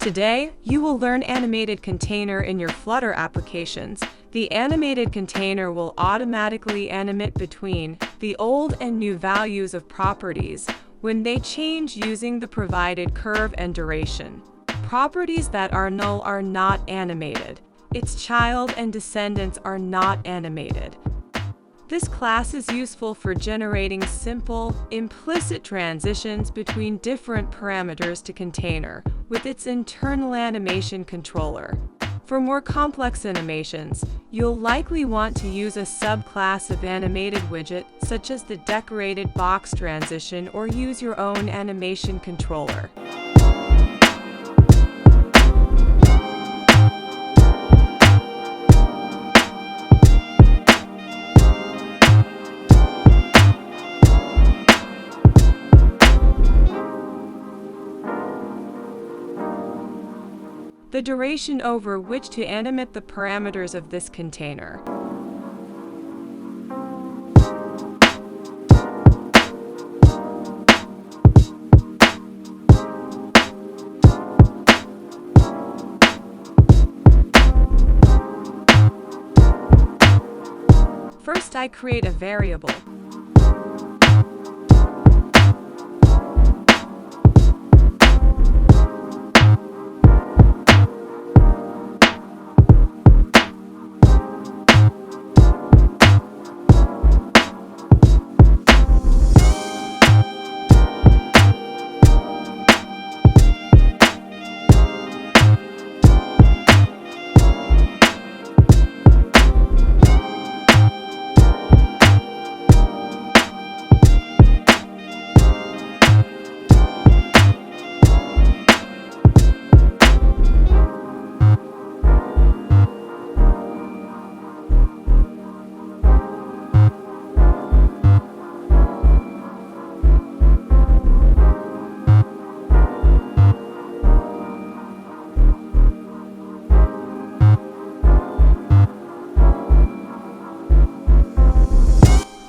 Today, you will learn animated container in your Flutter applications. The animated container will automatically animate between the old and new values of properties when they change using the provided curve and duration. Properties that are null are not animated. Its child and descendants are not animated. This class is useful for generating simple, implicit transitions between different parameters to container with its internal animation controller. For more complex animations, you'll likely want to use a subclass of animated widget, such as the decorated box transition, or use your own animation controller. The duration over which to animate the parameters of this container. First, I create a variable.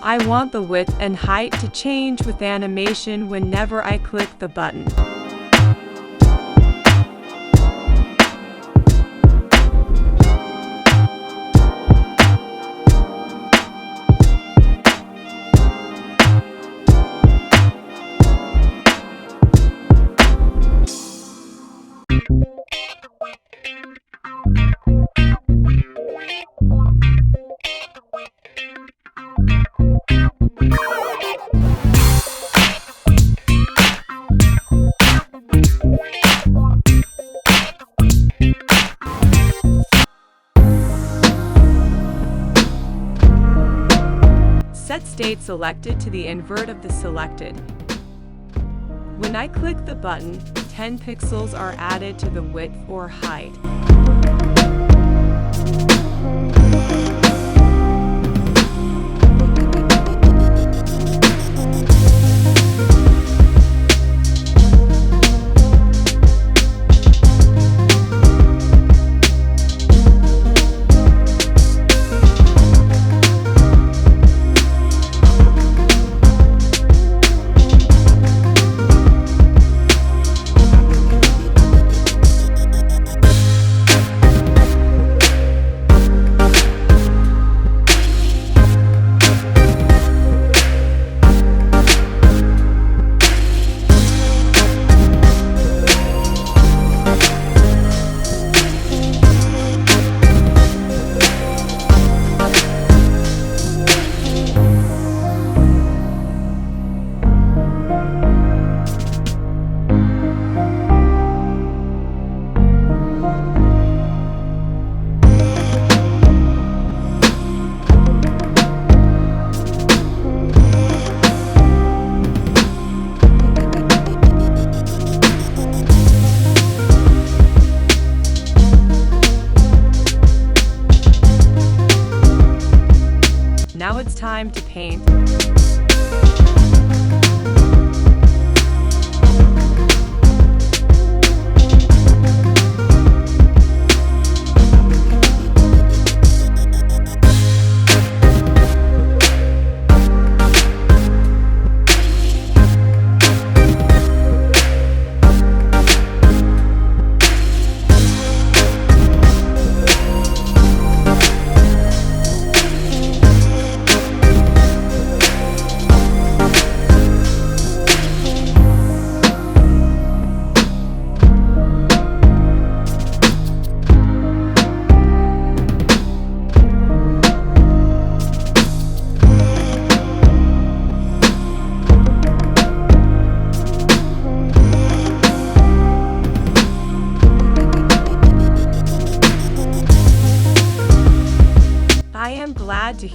I want the width and height to change with animation whenever I click the button. Set state selected to the invert of the selected. When I click the button, 10 pixels are added to the width or height. Now it's time to paint.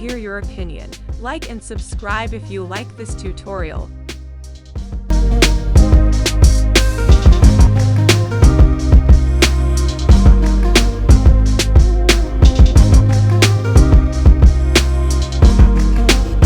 hear your opinion. Like and subscribe if you like this tutorial.